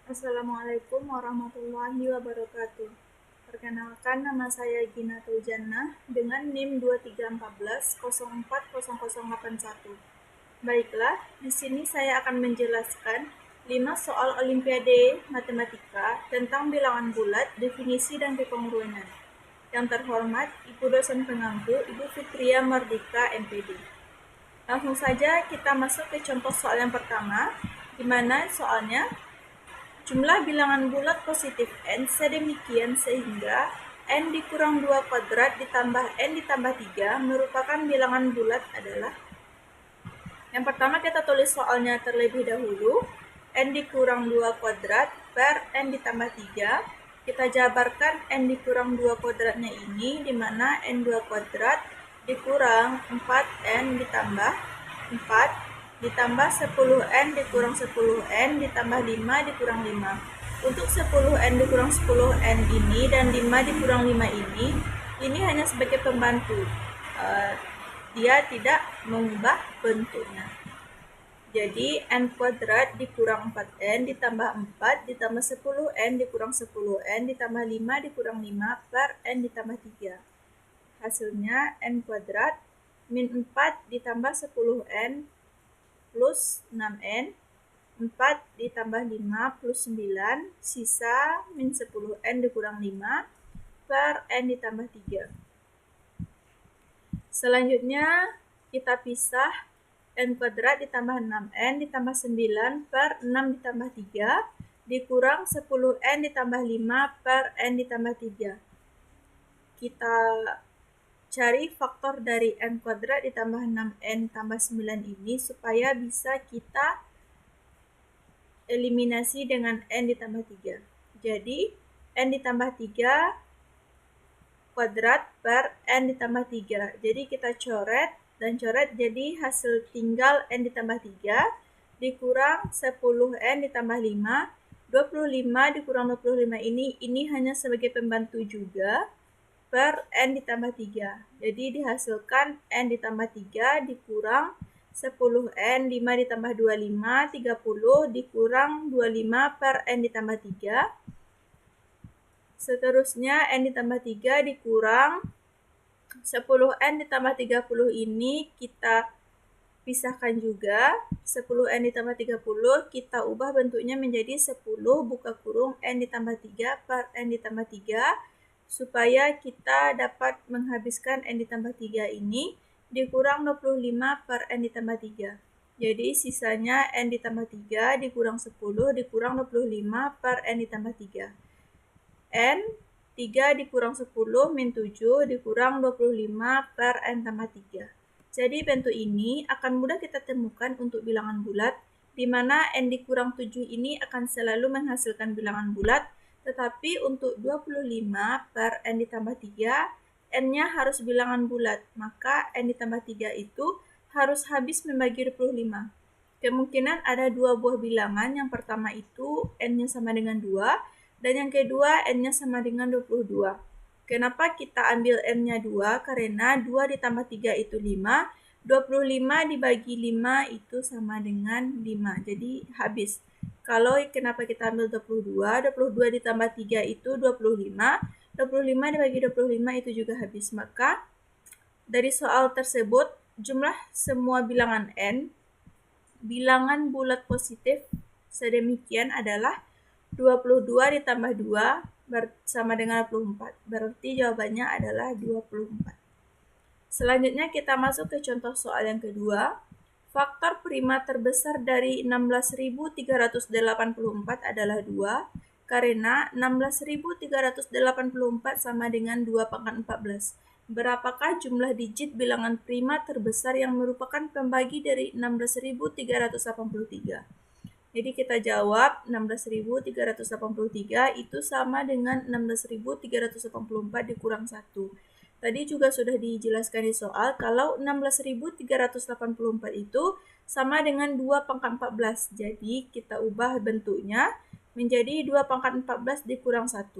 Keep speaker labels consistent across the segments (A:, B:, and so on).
A: Assalamualaikum warahmatullahi wabarakatuh. Perkenalkan, nama saya Gina Tuljana dengan NIM 2314040081. Baiklah, di sini saya akan menjelaskan 5 soal Olimpiade Matematika tentang bilangan bulat, definisi dan kekongruenan. Yang terhormat, Ibu dosen pengampu, Ibu Fitria Mardika, MPD. Langsung saja kita masuk ke contoh soal yang pertama, di mana soalnya jumlah bilangan bulat positif n sedemikian sehingga n dikurang 2 kuadrat ditambah n ditambah 3 merupakan bilangan bulat adalah. Yang pertama kita tulis soalnya terlebih dahulu. N dikurang 2 kuadrat per n ditambah 3. Kita jabarkan n dikurang 2 kuadratnya ini, di mana n 2 kuadrat dikurang 4n ditambah 4 ditambah 10n dikurang 10n ditambah 5 dikurang 5. Untuk 10n dikurang 10n ini dan 5 dikurang 5 ini hanya sebagai pembantu. Dia tidak mengubah bentuknya. Jadi n kuadrat dikurang 4n ditambah 4 ditambah 10n dikurang 10n ditambah 5 dikurang 5 per n ditambah 3. Hasilnya n kuadrat min 4 ditambah 10n plus 6n, 4 ditambah 5 plus 9, sisa min 10n dikurang 5 per n ditambah 3. Selanjutnya kita pisah n kuadrat ditambah 6n ditambah 9 per 6 ditambah 3 dikurang 10n ditambah 5 per n ditambah 3. Kita cari faktor dari n kuadrat ditambah 6n tambah 9 ini supaya bisa kita eliminasi dengan n ditambah 3. Jadi n ditambah 3 kuadrat per n ditambah 3. Jadi kita coret dan coret, jadi hasil tinggal n ditambah 3 dikurang 10n ditambah 5. 25 dikurang 25 ini hanya sebagai pembantu juga per n ditambah 3. Jadi dihasilkan n ditambah 3 dikurang 10n, 5 ditambah 25, 30 dikurang 25 per n ditambah 3. Seterusnya n ditambah 3 dikurang 10n ditambah 30 ini kita pisahkan juga. 10n ditambah 30 kita ubah bentuknya menjadi 10 buka kurung n ditambah 3 per n ditambah 3 supaya kita dapat menghabiskan n ditambah 3 ini dikurang 25 per n ditambah 3. Jadi sisanya n ditambah 3 dikurang 10 dikurang 25 per n ditambah 3. N 3 dikurang 10 min 7 dikurang 25 per n tambah 3. Jadi bentuk ini akan mudah kita temukan untuk bilangan bulat, di mana n dikurang 7 ini akan selalu menghasilkan bilangan bulat, tetapi untuk 25 per n ditambah 3, n-nya harus bilangan bulat, maka n ditambah 3 itu harus habis membagi 25. Kemungkinan ada dua buah bilangan, yang pertama itu n-nya sama dengan 2, dan yang kedua n-nya sama dengan 22. Kenapa kita ambil n-nya 2? Karena 2 ditambah 3 itu 5, 25 dibagi 5 itu sama dengan 5, jadi habis. Kalau kenapa kita ambil 22? 22 ditambah 3 itu 25, 25 dibagi 25 itu juga habis. Maka dari soal tersebut jumlah semua bilangan n, bilangan bulat positif sedemikian adalah 22 ditambah 2 sama dengan 24. Berarti jawabannya adalah 24. Selanjutnya kita masuk ke contoh soal yang kedua. Faktor prima terbesar dari 16.384 adalah 2, karena 16.384 sama dengan 2 pangkat 14. Berapakah jumlah digit bilangan prima terbesar yang merupakan pembagi dari 16.383? Jadi kita jawab 16.383 itu sama dengan 16.384 dikurang 1. Tadi juga sudah dijelaskan di soal kalau 16.384 itu sama dengan 2 pangkat 14. Jadi kita ubah bentuknya menjadi 2 pangkat 14 dikurang 1.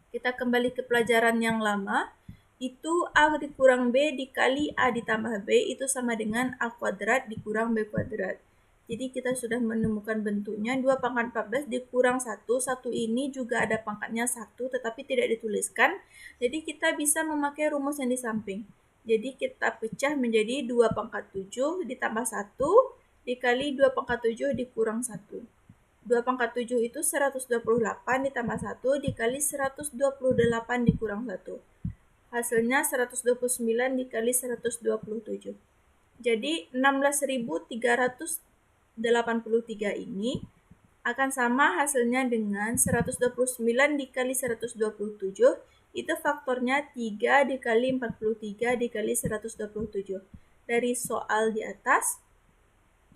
A: Kita kembali ke pelajaran yang lama. Itu A dikurang B dikali A ditambah B itu sama dengan A kuadrat dikurang B kuadrat. Jadi kita sudah menemukan bentuknya 2 pangkat 14 dikurang 1. 1 ini juga ada pangkatnya 1 tetapi tidak dituliskan. Jadi kita bisa memakai rumus yang di samping. Jadi kita pecah menjadi 2 pangkat 7 ditambah 1 dikali 2 pangkat 7 dikurang 1. 2 pangkat 7 itu 128 ditambah 1 dikali 128 dikurang 1. Hasilnya 129 dikali 127. Jadi 16.383 ini akan sama hasilnya dengan 129 dikali 127, itu faktornya 3 dikali 43 dikali 127. Dari soal di atas,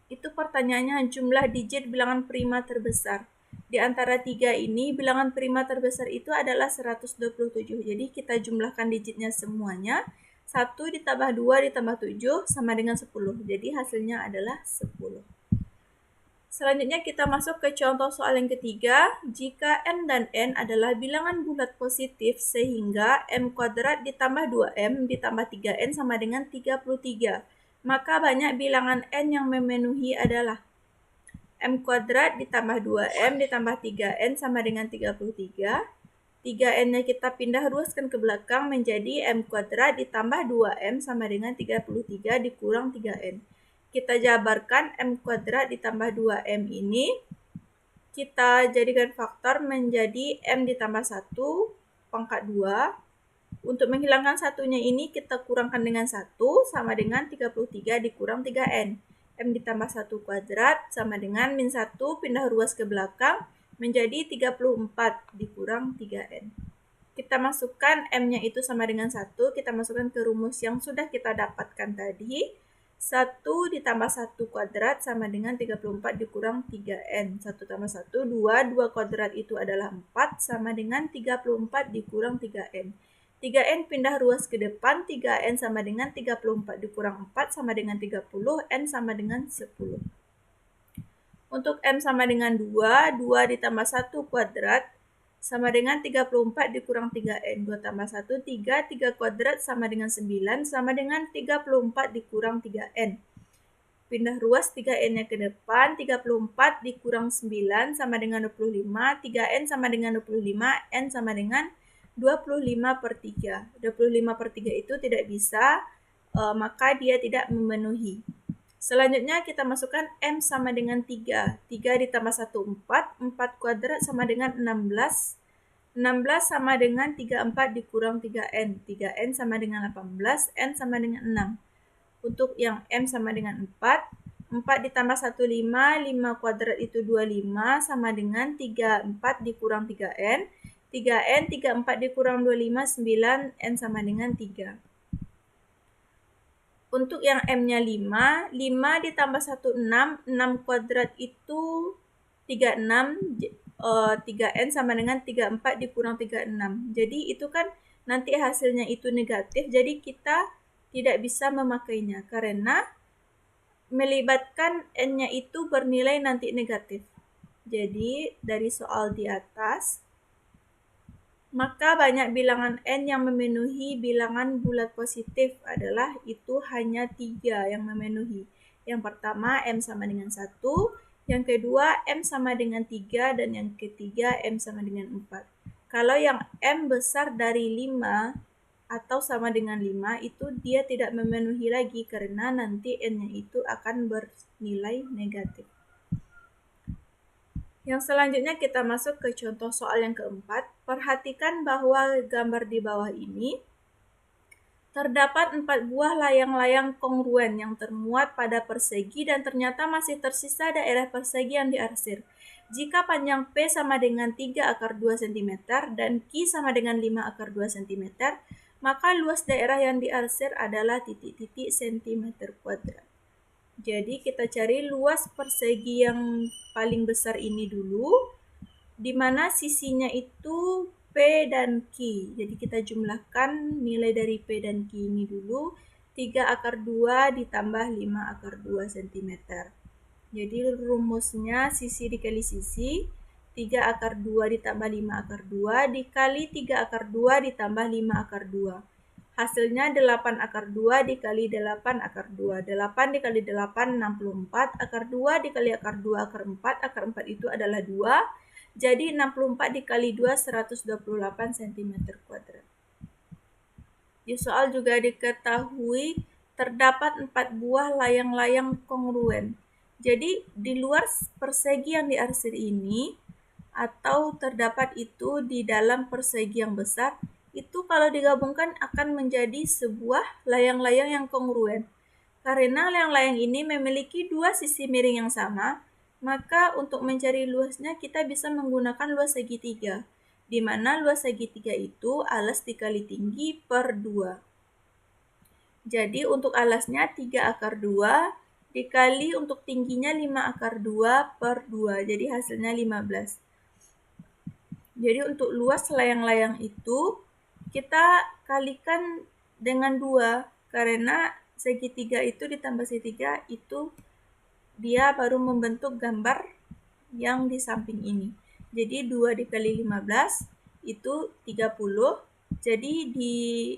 A: itu pertanyaannya jumlah digit bilangan prima terbesar. Di antara 3 ini, bilangan prima terbesar itu adalah 127. Jadi kita jumlahkan digitnya semuanya. 1 ditambah 2 ditambah 7 sama dengan 10. Jadi hasilnya adalah 10. Selanjutnya kita masuk ke contoh soal yang ketiga. Jika M dan N adalah bilangan bulat positif sehingga M kuadrat ditambah 2M ditambah 3N sama dengan 33. Maka banyak bilangan N yang memenuhi adalah M kuadrat ditambah 2M ditambah 3N sama dengan 33. 3N-nya kita pindah ruaskan ke belakang menjadi M kuadrat ditambah 2M sama dengan 33 dikurang 3N. Kita jabarkan M kuadrat ditambah 2M ini, kita jadikan faktor menjadi M ditambah 1 pangkat 2. Untuk menghilangkan satunya ini kita kurangkan dengan 1 sama dengan 33 dikurang 3N. M ditambah 1 kuadrat sama dengan min 1 pindah ruas ke belakang menjadi 34 dikurang 3N. Kita masukkan M-nya itu sama dengan 1, kita masukkan ke rumus yang sudah kita dapatkan tadi. 1 ditambah 1 kuadrat sama dengan 34 dikurang 3N. 1 tambah 1, 2. 2 kuadrat itu adalah 4 sama dengan 34 dikurang 3N. 3N pindah ruas ke depan, 3N sama dengan 34 dikurang 4 sama dengan 30, N sama dengan 10. Untuk M sama dengan 2, 2 ditambah 1 kuadrat sama dengan 34 dikurang 3N. 2 tambah 1, 3. 3 kuadrat sama dengan 9 sama dengan 34 dikurang 3N. Pindah ruas 3N-nya ke depan, 34 dikurang 9 sama dengan 25. 3N sama dengan 25, N sama dengan 25 per 3. 25 per 3 itu tidak bisa, maka dia tidak memenuhi. Selanjutnya kita masukkan M sama dengan 3. 3 ditambah 1, 4. 4 kuadrat sama dengan 16. 16 sama dengan 34 dikurang 3N. 3N sama dengan 18. N sama dengan 6. Untuk yang M sama dengan 4. 4 ditambah 1, 5. 5 kuadrat itu 25 sama dengan 34 dikurang 3N. 3N, 34 dikurang 25, 9. N sama dengan 3. Untuk yang M-nya 5, 5 ditambah 1, 6, 6 kuadrat itu 36, 3N sama dengan 34 dikurang 36. Jadi itu kan nanti hasilnya itu negatif, jadi kita tidak bisa memakainya karena melibatkan N-nya itu bernilai nanti negatif. Jadi dari soal di atas, maka banyak bilangan N yang memenuhi bilangan bulat positif adalah itu hanya 3 yang memenuhi. Yang pertama M sama dengan 1, yang kedua M sama dengan 3, dan yang ketiga M sama dengan 4. Kalau yang M besar dari 5 atau sama dengan 5 itu dia tidak memenuhi lagi karena nanti N-nya itu akan bernilai negatif. Yang selanjutnya kita masuk ke contoh soal yang keempat. Perhatikan bahwa gambar di bawah ini terdapat 4 buah layang-layang kongruen yang termuat pada persegi dan ternyata masih tersisa daerah persegi yang diarsir. Jika panjang P sama dengan 3 akar 2 cm dan Q sama dengan 5 akar 2 cm, maka luas daerah yang diarsir adalah titik-titik cm kuadrat. Jadi kita cari luas persegi yang paling besar ini dulu, di mana sisinya itu P dan Q. Jadi kita jumlahkan nilai dari P dan Q ini dulu, 3 akar 2 ditambah 5 akar 2 cm. Jadi rumusnya sisi dikali sisi, 3 akar 2 ditambah 5 akar 2 dikali 3 akar 2 ditambah 5 akar 2. Hasilnya 8 akar 2 dikali 8 akar 2. 8 dikali 8, 64. Akar 2 dikali akar 2, akar 4. Akar 4 itu adalah 2. Jadi 64 dikali 2, 128 cm². Di soal juga diketahui terdapat 4 buah layang-layang kongruen. Jadi di luar persegi yang diarsir ini, atau terdapat itu di dalam persegi yang besar, itu kalau digabungkan akan menjadi sebuah layang-layang yang kongruen. Karena layang-layang ini memiliki dua sisi miring yang sama, maka untuk mencari luasnya kita bisa menggunakan luas segitiga, di mana luas segitiga itu alas dikali tinggi per 2. Jadi untuk alasnya 3 akar 2 dikali untuk tingginya 5 akar 2 per 2. Jadi hasilnya 15. Jadi untuk luas layang-layang itu kita kalikan dengan 2 karena segitiga itu ditambah segitiga itu dia baru membentuk gambar yang di samping ini. Jadi 2 dikali 15 itu 30. Jadi di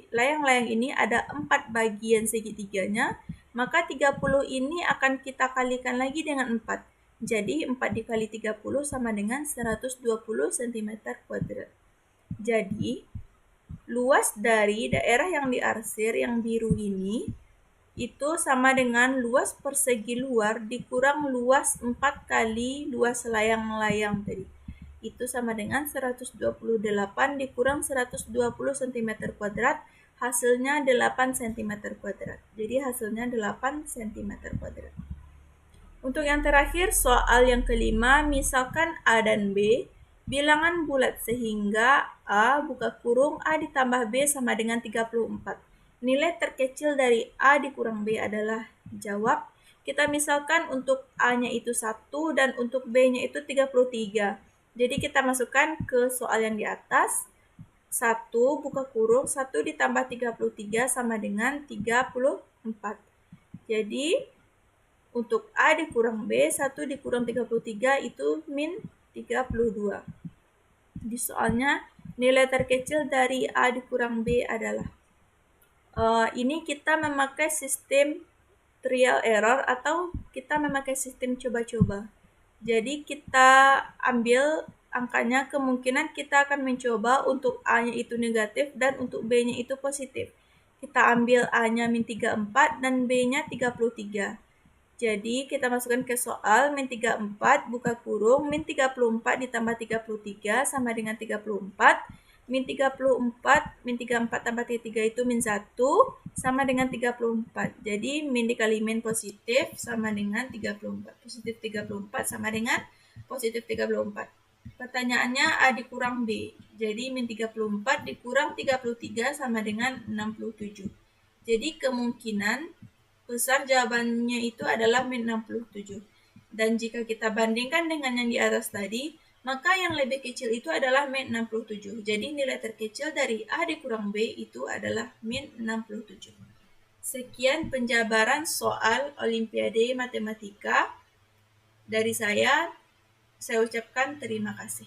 A: layang-layang ini ada 4 bagian segitiganya, maka 30 ini akan kita kalikan lagi dengan 4. Jadi 4 dikali 30 sama dengan 120 cm². Jadi luas dari daerah yang diarsir yang biru ini itu sama dengan luas persegi luar dikurang luas 4 kali luas layang-layang tadi. Itu sama dengan 128 dikurang 120 cm², hasilnya 8 cm². Jadi hasilnya 8 cm². Untuk yang terakhir, soal yang kelima, misalkan A dan B bilangan bulat sehingga A buka kurung A ditambah B sama dengan 34. Nilai terkecil dari A dikurang B adalah jawab. Kita misalkan untuk A-nya itu 1 dan untuk B-nya itu 33. Jadi kita masukkan ke soal yang di atas. 1 buka kurung 1 ditambah 33 sama dengan 34. Jadi untuk A dikurang B, 1 dikurang 33 itu min 32. Di soalnya nilai terkecil dari A dikurang B adalah ini kita memakai sistem trial error atau kita memakai sistem coba-coba. Jadi kita ambil angkanya, kemungkinan kita akan mencoba untuk A-nya itu negatif dan untuk B-nya itu positif. Kita ambil A-nya min 34 dan B-nya 33. Jadi kita masukkan ke soal min 34 buka kurung min 34 ditambah 33 sama dengan 34. Min 34 tambah 33 itu min 1 sama dengan 34. Jadi min dikali min positif sama dengan 34. Positif 34 sama dengan positif 34. Pertanyaannya A dikurang B. Jadi min 34 dikurang 33 sama dengan 67. Jadi kemungkinan besar jawabannya itu adalah min 67. Dan jika kita bandingkan dengan yang di atas tadi, maka yang lebih kecil itu adalah min 67. Jadi nilai terkecil dari A dikurang B itu adalah min 67. Sekian penjabaran soal Olimpiade Matematika dari saya ucapkan terima kasih.